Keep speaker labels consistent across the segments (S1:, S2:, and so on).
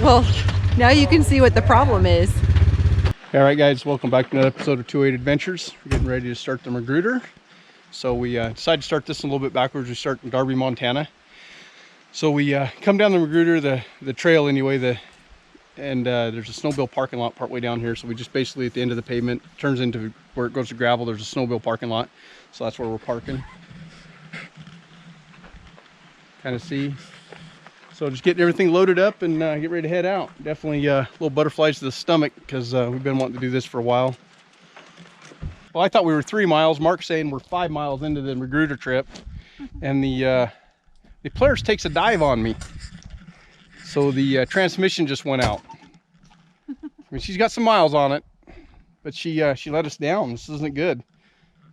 S1: Well, now you can see what the problem is.
S2: All right, guys, welcome back to another episode of 28 Adventures. We're getting ready to start the Magruder. So we decided to start this a little bit backwards. We start in Darby, Montana. So we come down the Magruder, the trail anyway, and there's a snowmobile parking lot partway down here. So we just basically at the end of the pavement, turns into where it goes to gravel. There's a snowmobile parking lot. So that's where we're parking. Kind of see. So just getting everything loaded up and get ready to head out. Definitely little butterflies to the stomach because we've been wanting to do this for a while. Well, I thought we were 3 miles. Mark's saying we're 5 miles into the Magruder trip, and the Polaris takes a dive on me. So the transmission just went out. I mean, she's got some miles on it, but she let us down. This isn't good.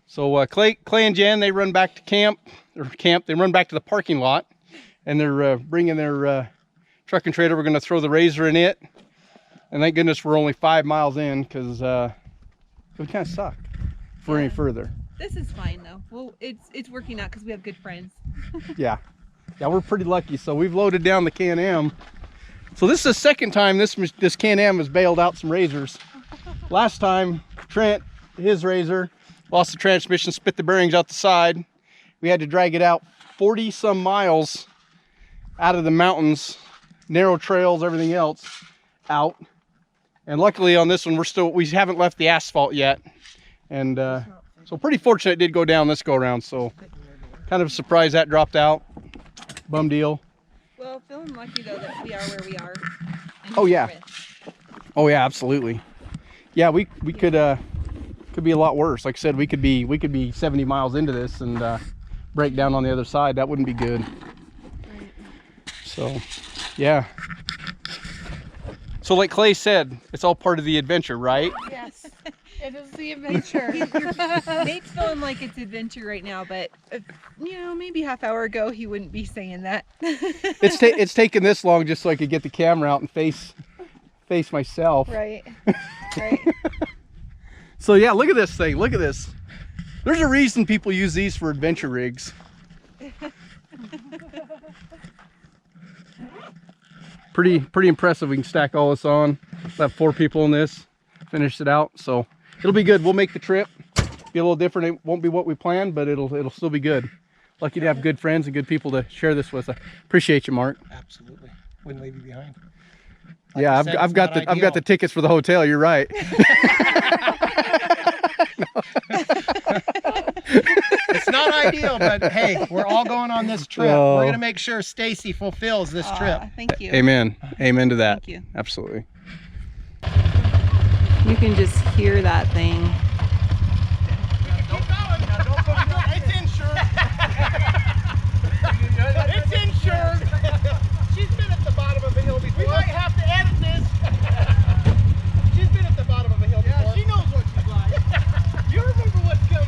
S2: So Clay and Jen, they run back to camp. They run back to the parking lot. And they're bringing their truck and trailer. We're going to throw the RZR in it. And thank goodness we're only 5 miles in because it would kind of suck if we're any further.
S1: This is fine though. Well, it's working out because we have good friends.
S2: Yeah, we're pretty lucky. So we've loaded down the Can-Am. So this is the second time this Can-Am has bailed out some RZRs. Last time, Trent, his RZR, lost the transmission, spit the bearings out the side. We had to drag it out 40 some miles out of the mountains, narrow trails, everything else out. And luckily on this one, we haven't left the asphalt yet. And so pretty fortunate it did go down this go around. So kind of surprised that dropped out. Bum deal.
S1: Well, feeling lucky though that we are where we are.
S2: Oh yeah. Oh yeah, absolutely. Yeah, we could be a lot worse. Like I said, we could be 70 miles into this and break down on the other side. That wouldn't be good. So yeah, so like Clay said, it's all part of the adventure, right?
S3: Yes, it is the adventure.
S1: Nate's feeling like it's adventure right now, but you know, maybe half hour ago he wouldn't be saying that.
S2: It's taken this long just so I could get the camera out and face myself.
S3: Right.
S2: So yeah, look at this thing. Look at this. There's a reason people use these for adventure rigs. Pretty impressive. We can stack all this on. We'll have 4 people in this. Finish it out. So it'll be good. We'll make the trip. Be a little different. It won't be what we planned, but it'll still be good. Lucky to have good friends and good people to share this with. I appreciate you, Mark.
S4: Absolutely. Wouldn't leave you behind.
S2: Like yeah, I've got the tickets for the hotel. You're right.
S4: It's not ideal, but hey, we're all going on this trip.
S2: Oh.
S4: We're going to make sure Stacy fulfills this trip.
S1: Thank you.
S2: Amen. Amen to that.
S1: Thank you.
S2: Absolutely.
S1: You can just hear that thing.
S4: Keep going. Now, don't put it on. It's insured. It's insured. She's been at the bottom of a hill before. We might have to edit this. She's been at the bottom of a hill before. Yeah, she knows what she's like. You remember what's coming.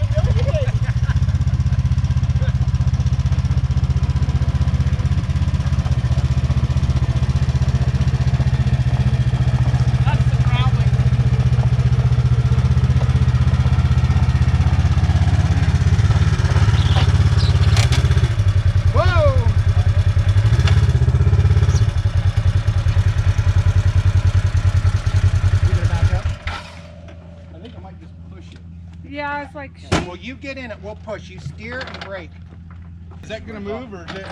S3: Yeah, it's like.
S4: Well, you get in it. We'll push. You steer and brake.
S2: Is that going to move or is it?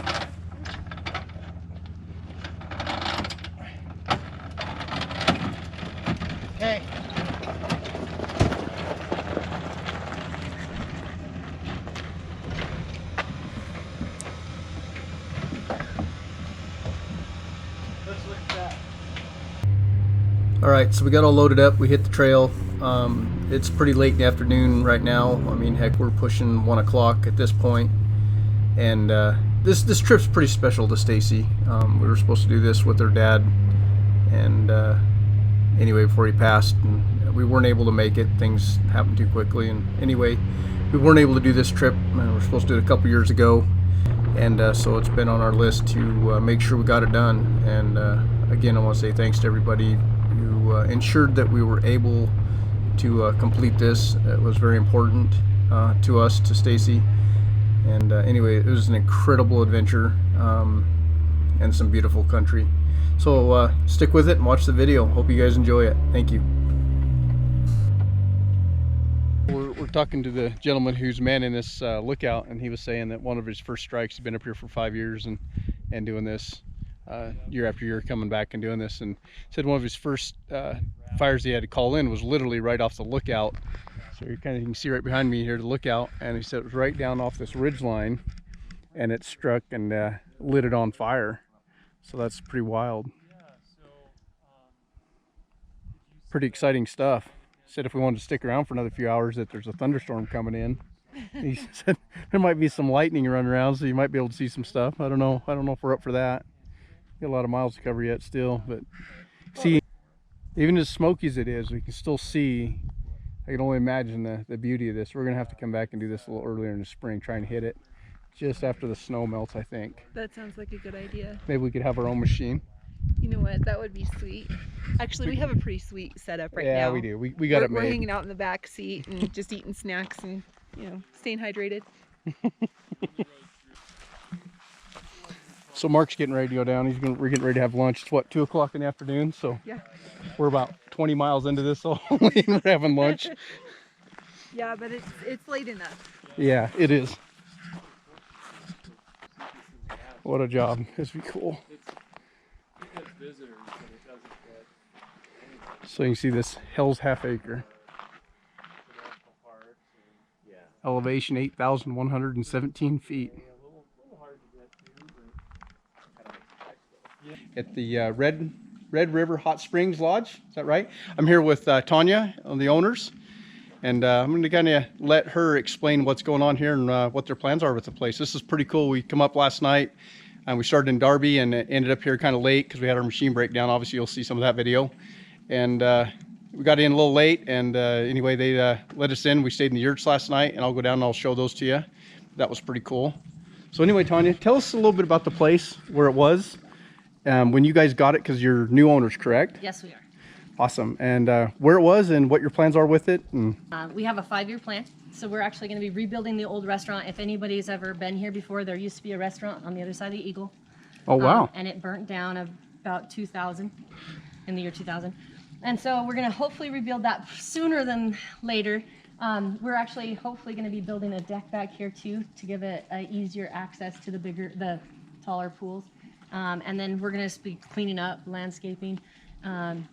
S4: Okay.
S2: Let's look at that. All right, so we got all loaded up. We hit the trail. It's pretty late in the afternoon right now. I mean, heck, we're pushing 1 o'clock at this point. And this trip's pretty special to Stacy. We were supposed to do this with her dad, and anyway, before he passed, and we weren't able to make it. Things happened too quickly, and anyway, we weren't able to do this trip. We were supposed to do it a couple years ago, and so it's been on our list to make sure we got it done. And again, I want to say thanks to everybody who ensured that we were able to complete this. It was very important to us, to Stacy. And anyway, it was an incredible adventure. and some beautiful country. So stick with it and watch the video. Hope you guys enjoy it. Thank you. We're talking to the gentleman who's manning this lookout, and he was saying that one of his first strikes, he's been up here for 5 years and doing this year after year, coming back and doing this, and said one of his first fires he had to call in was literally right off the lookout. So you can see right behind me here the lookout, and he said it was right down off this ridge line, and it struck and lit it on fire. So that's pretty wild. Pretty exciting stuff. Said if we wanted to stick around for another few hours that there's a thunderstorm coming in. He said there might be some lightning running around, so you might be able to see some stuff. I don't know if we're up for that. Got a lot of miles to cover yet still, but see, even as smoky as it is, we can still see. I can only imagine the beauty of this. We're gonna have to come back and do this a little earlier in the spring, try and hit it just after the snow melts, I think.
S1: That sounds like a good idea.
S2: Maybe we could have our own machine.
S1: You know what? That would be sweet. Actually, we have a pretty sweet setup right now.
S2: Yeah, we do. We got it made.
S1: We're hanging out in the back seat and just eating snacks and, you know, staying hydrated.
S2: So Mark's getting ready to go down. We're getting ready to have lunch. It's what, 2 o'clock in the afternoon? So
S1: yeah,
S2: we're about 20 miles into this only, and we're having lunch.
S1: Yeah, but it's late enough.
S2: Yeah, it is. What a job. This would be cool. So you can see this Hell's Half Acre. Elevation 8,117 feet. At the Red River Hot Springs Lodge, is that right? I'm here with Tanya, the owners, and I'm going to kind of let her explain what's going on here and what their plans are with the place. This is pretty cool. We come up last night and we started in Darby and ended up here kind of late because we had our machine breakdown. Obviously you'll see some of that video, and we got in a little late, and anyway they let us in. We stayed in the yurts last night, and I'll go down and I'll show those to you. That was pretty cool. So anyway, Tanya, tell us a little bit about the place, where it was when you guys got it, because you're new owners, correct?
S5: Yes, we are.
S2: Awesome. And where it was and what your plans are with it. And
S5: We have a 5-year plan. So we're actually going to be rebuilding the old restaurant. If anybody's ever been here before, there used to be a restaurant on the other side of the Eagle.
S2: oh wow.
S5: And it burnt down about 2000, in the year 2000. And so we're going to hopefully rebuild that sooner than later. We're actually hopefully going to be building a deck back here too, to give it easier access to the taller pools. And then we're going to be cleaning up, landscaping.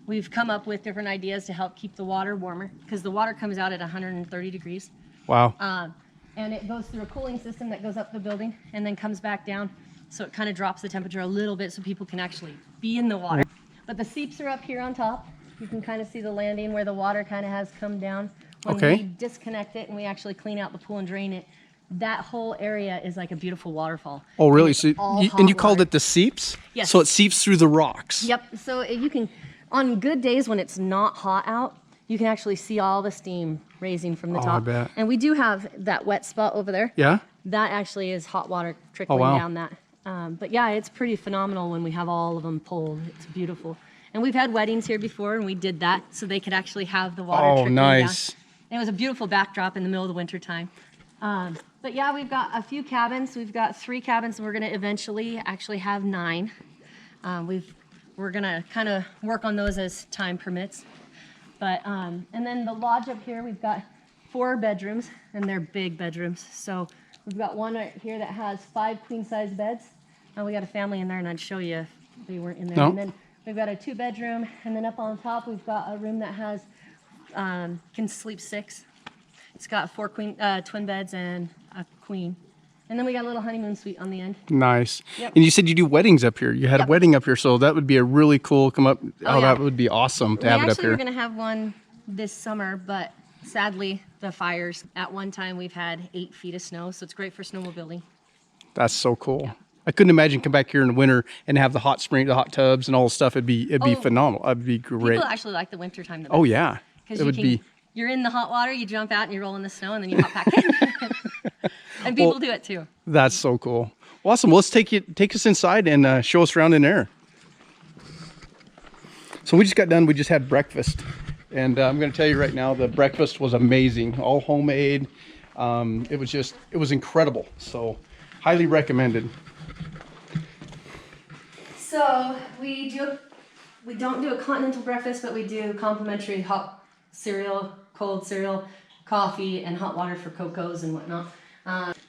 S5: We've come up with different ideas to help keep the water warmer, because the water comes out at 130 degrees.
S2: Wow.
S5: And it goes through a cooling system that goes up the building and then comes back down. So it kind of drops the temperature a little bit so people can actually be in the water. But the seeps are up here on top. You can kind of see the landing where the water kind of has come down. When we disconnect it and we actually clean out the pool and drain it, that whole area is like a beautiful waterfall.
S2: Oh, really? So and you called
S5: water.
S2: it the seeps?
S5: Yes.
S2: So it seeps through the rocks.
S5: Yep. So you can, on good days when it's not hot out, you can actually see all the steam raising from the top.
S2: I bet.
S5: And we do have that wet spot over there.
S2: Yeah?
S5: That actually is hot water trickling down that. But yeah, it's pretty phenomenal when we have all of them pulled. It's beautiful. And we've had weddings here before, and we did that so they could actually have the water trickling
S2: nice.
S5: down. And it was a beautiful backdrop in the middle of the winter time. But yeah, we've got a few cabins. We've got 3 cabins, and we're going to eventually actually have 9. We're going to kind of work on those as time permits. But and then the lodge up here, we've got 4 bedrooms, and they're big bedrooms. So we've got one right here that has 5 queen-size beds. We got a family in there, and I'd show you if they weren't in there.
S2: No.
S5: And then we've got a 2-bedroom, and then up on top we've got a room that has can sleep 6. It's got 4 twin beds and a queen. And then we got a little honeymoon suite on the end.
S2: Nice.
S5: Yep.
S2: And you said you do weddings up here. You had a wedding up here, so that would be a really cool come up.
S5: Oh, yeah.
S2: That would be awesome to have it up here.
S5: We actually were going to have one this summer, but sadly the fires. At one time we've had 8 feet of snow, so it's great for snowmobiling.
S2: That's so cool. Yeah. I couldn't imagine come back here in the winter and have the hot spring, the hot tubs, and all the stuff. It'd be phenomenal. It'd be great.
S5: People actually like the winter time the best.
S2: Oh yeah,
S5: because you're in the hot water, you jump out and you roll in the snow, and then you hop back in. And people do it too.
S2: That's so cool. Well, awesome. Well, let's take us inside and show us around in there. So we just got done. We just had breakfast, and I'm going to tell you right now, the breakfast was amazing. All homemade. It was incredible. So highly recommended.
S5: So we don't do a continental breakfast, but we do complimentary hot cereal, cold cereal, coffee, and hot water for cocos and whatnot.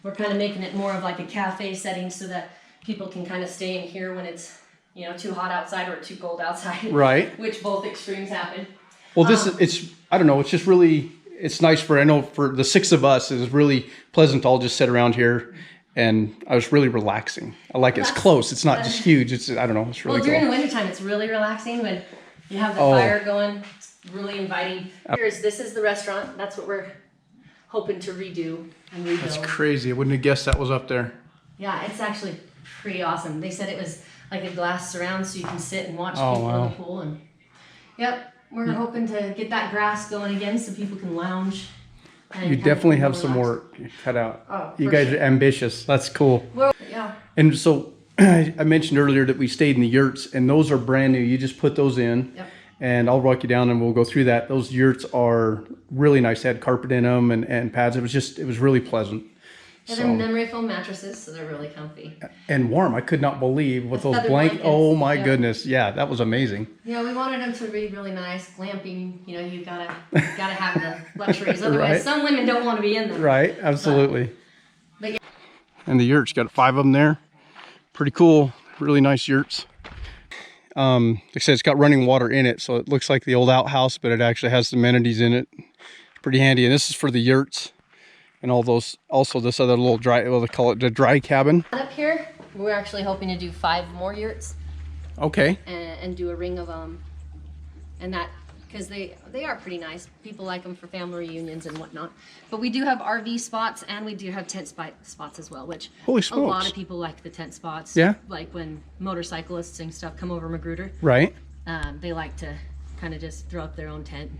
S5: We're kind of making it more of like a cafe setting so that people can kind of stay in here when it's, you know, too hot outside or too cold outside.
S2: Right.
S5: Which both extremes happen.
S2: Well, it's I don't know. It's just really, it's nice for, I know for the 6 of us, it's really pleasant to all just sit around here. And I was really relaxing. I like it's close. It's not just huge. It's, I don't know. It's really
S5: Well, during
S2: cool.
S5: the wintertime, it's really relaxing when you have the fire going. It's really inviting. This is the restaurant. That's what we're hoping to redo and rebuild.
S2: That's crazy. I wouldn't have guessed that was up there.
S5: Yeah, it's actually pretty awesome. They said it was like a glass surround so you can sit and watch
S2: Oh,
S5: people
S2: wow.
S5: in the pool. And yep, we're hoping to get that grass going again so people can lounge. And
S2: You
S5: kind of
S2: definitely
S5: feel
S2: have some
S5: relaxed.
S2: work cut out.
S5: Oh,
S2: You
S5: for
S2: guys
S5: sure.
S2: are ambitious. That's cool.
S5: Well, yeah.
S2: And so I mentioned earlier that we stayed in the yurts, and those are brand new. You just put those in,
S5: Yep.
S2: and I'll walk you down and we'll go through that. Those yurts are really nice. They had carpet in them and pads. It was really pleasant.
S5: And
S2: So-
S5: they're memory foam mattresses, so they're really comfy.
S2: And warm. I could not believe with
S5: The
S2: those
S5: feather
S2: blankets.
S5: blankets,
S2: Oh my
S5: yeah.
S2: goodness. Yeah, that was amazing.
S5: Yeah, we wanted them to be really nice, glamping. You know, you gotta have the luxuries. Otherwise,
S2: Right.
S5: some women don't want to be in them.
S2: Right, absolutely.
S5: But yeah.
S2: And the yurts, got 5 of them there. Pretty cool, really nice yurts. Like I said, it's got running water in it, so it looks like the old outhouse, but it actually has some amenities in it. Pretty handy, and this is for the yurts and all those. Also, this other little dry, well, they call it the dry cabin.
S5: Up here, we're actually hoping to do 5 more yurts
S2: Okay,
S5: and do a ring of them, and that because they are pretty nice. People like them for family reunions and whatnot. But we do have RV spots and we do have tent spots as well, which
S2: Holy
S5: a lot
S2: smokes.
S5: of people like the tent spots.
S2: Yeah.
S5: Like when motorcyclists and stuff come over Magruder,
S2: right.
S5: they like to kind of just throw up their own tent.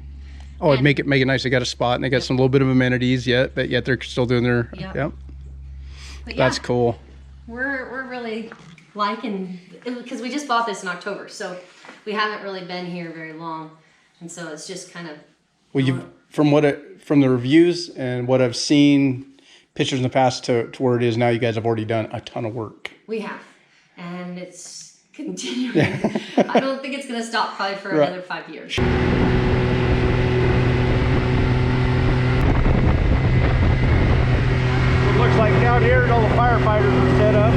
S2: Oh, it'd
S5: And-
S2: make it nice. They got a spot and they got some little bit of amenities yet, but yet they're still doing their.
S5: Yep.
S2: Yep.
S5: But yeah,
S2: That's cool.
S5: we're really liking, because we just bought this in October, so we haven't really been here very long, and so it's just kind of.
S2: Well, you from the reviews and what I've seen, pictures in the past to where it is now, you guys have already done a ton of work.
S5: We have, and it's continuing. I don't think it's going to stop probably for
S2: Right.
S5: another 5 years.
S4: It looks like down here all the firefighters are set up.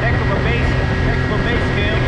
S4: Heck of a base camp.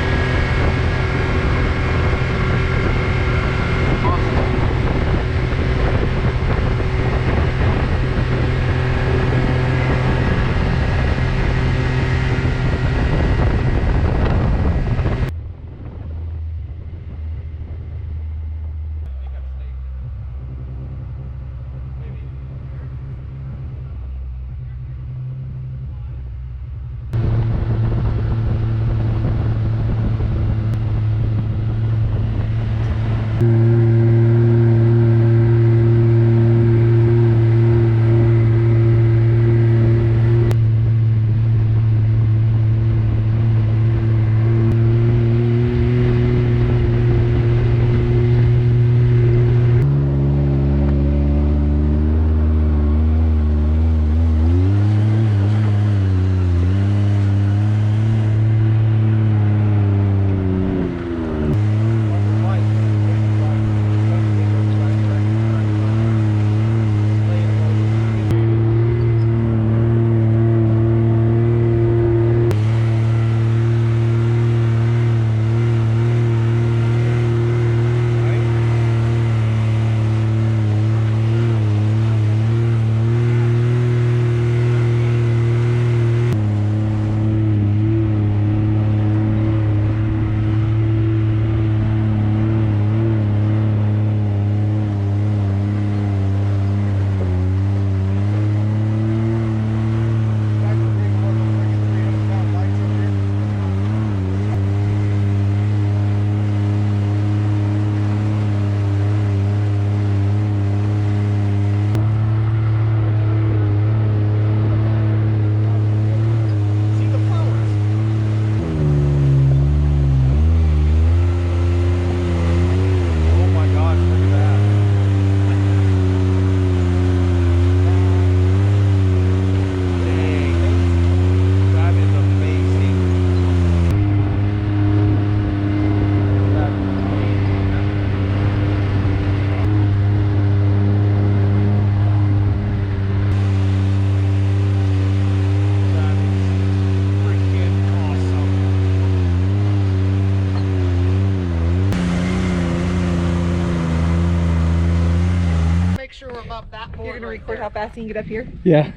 S4: we're above that board.
S1: You're gonna
S4: right
S1: record
S4: there.
S1: how fast you can get up here?
S2: Yeah.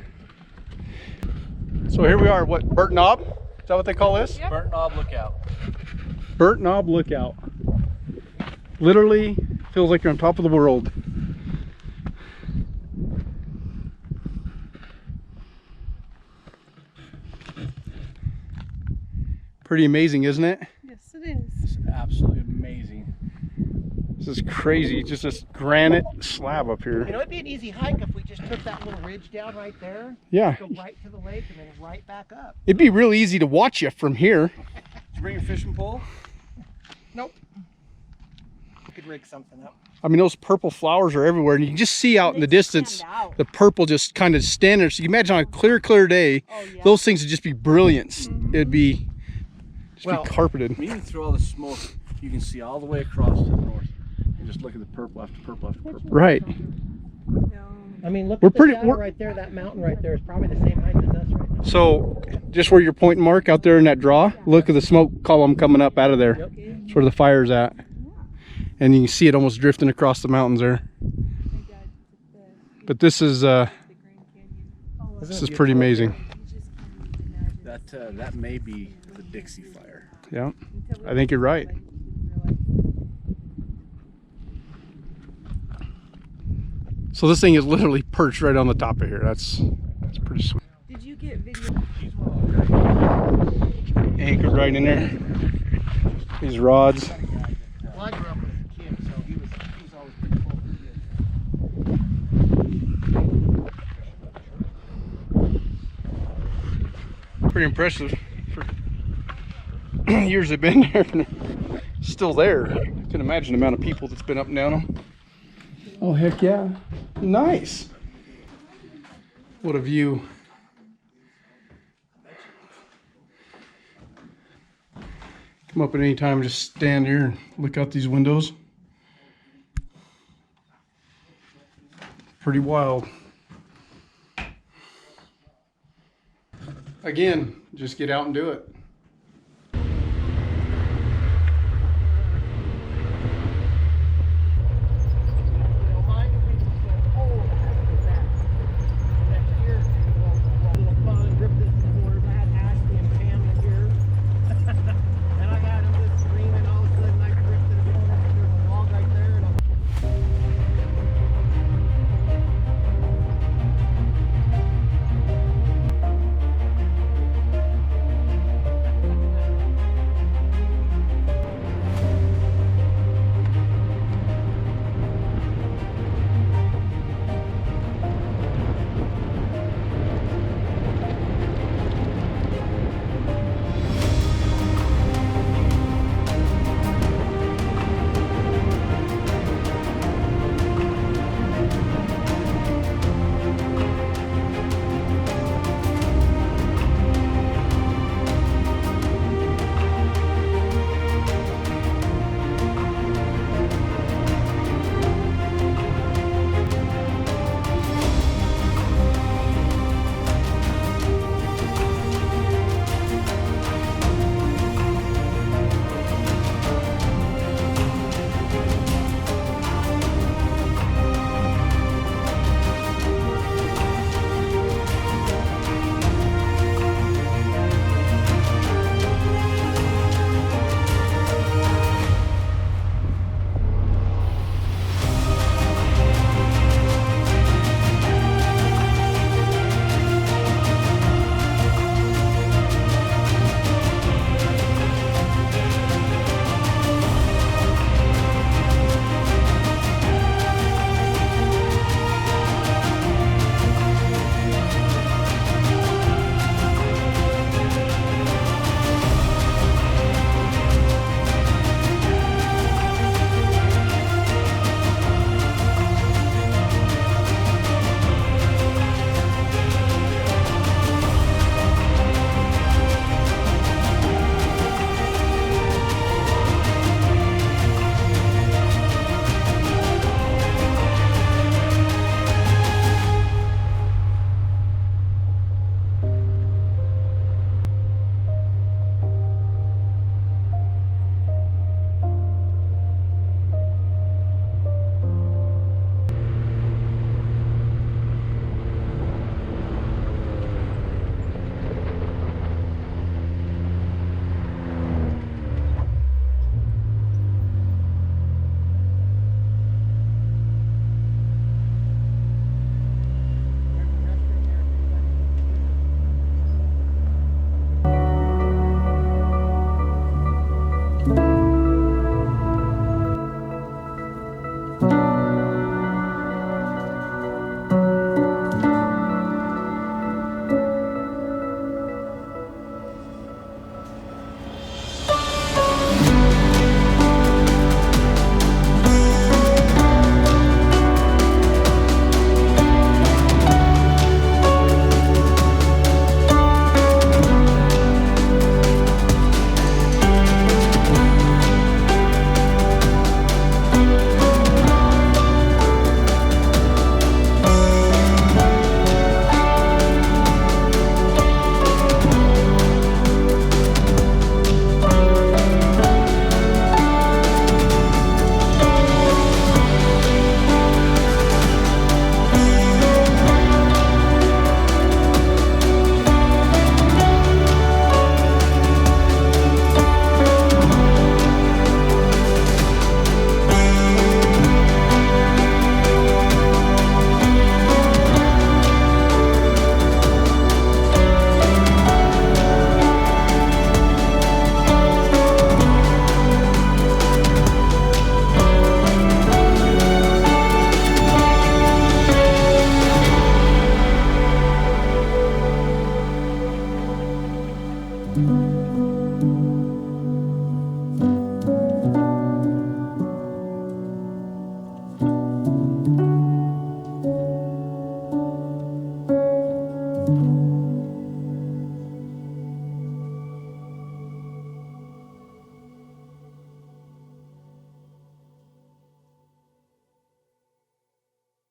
S2: So here we are, what, Burnt Knob? Is that what they call this?
S6: Burnt Knob Lookout.
S2: Burnt Knob Lookout. Literally feels like you're on top of the world. Pretty amazing, isn't it?
S1: Yes, it is.
S6: It's absolutely amazing.
S2: This is crazy. Just this granite slab up here.
S4: You know, it'd be an easy hike if we just took that little ridge down right there.
S2: Yeah.
S4: Go right to the lake and then right back up.
S2: It'd be real easy to watch you from here.
S6: Did you bring your fishing pole?
S4: Nope. We could rig something up.
S2: I mean, those purple flowers are everywhere, and you can just see out in the distance the purple just kind of standing there. So you can imagine on a clear day, those things would just be brilliance. It'd be just be carpeted.
S6: Even through all the smoke, you can see all the way across to the north. And just look at the purple after purple after purple.
S2: Right.
S4: I mean, look
S2: We're
S4: at the
S2: pretty-
S4: shadow
S2: we're-
S4: right there. That mountain right there is probably the same height as us right now.
S2: So just where you're pointing, Mark, out there in that draw, look at the smoke column coming up out of there.
S4: Yep.
S2: That's where the fire's at. And you can see it almost drifting across the mountains there. But this is pretty amazing.
S6: That may be the Dixie Fire.
S2: Yeah, I think you're right. So this thing is literally perched right on the top of here. That's pretty sweet.
S1: Did you get video?
S2: Anchored right in there. These rods.
S4: Well, I grew up with a kid, so he was always pretty cool with kids.
S2: Pretty impressive. For years they've been there and they're still there. I can imagine the amount of people that's been up and down them. Oh, heck yeah. Nice. What a view. Come up at any time, just stand here and look out these windows. Pretty wild. Again, just get out and do it.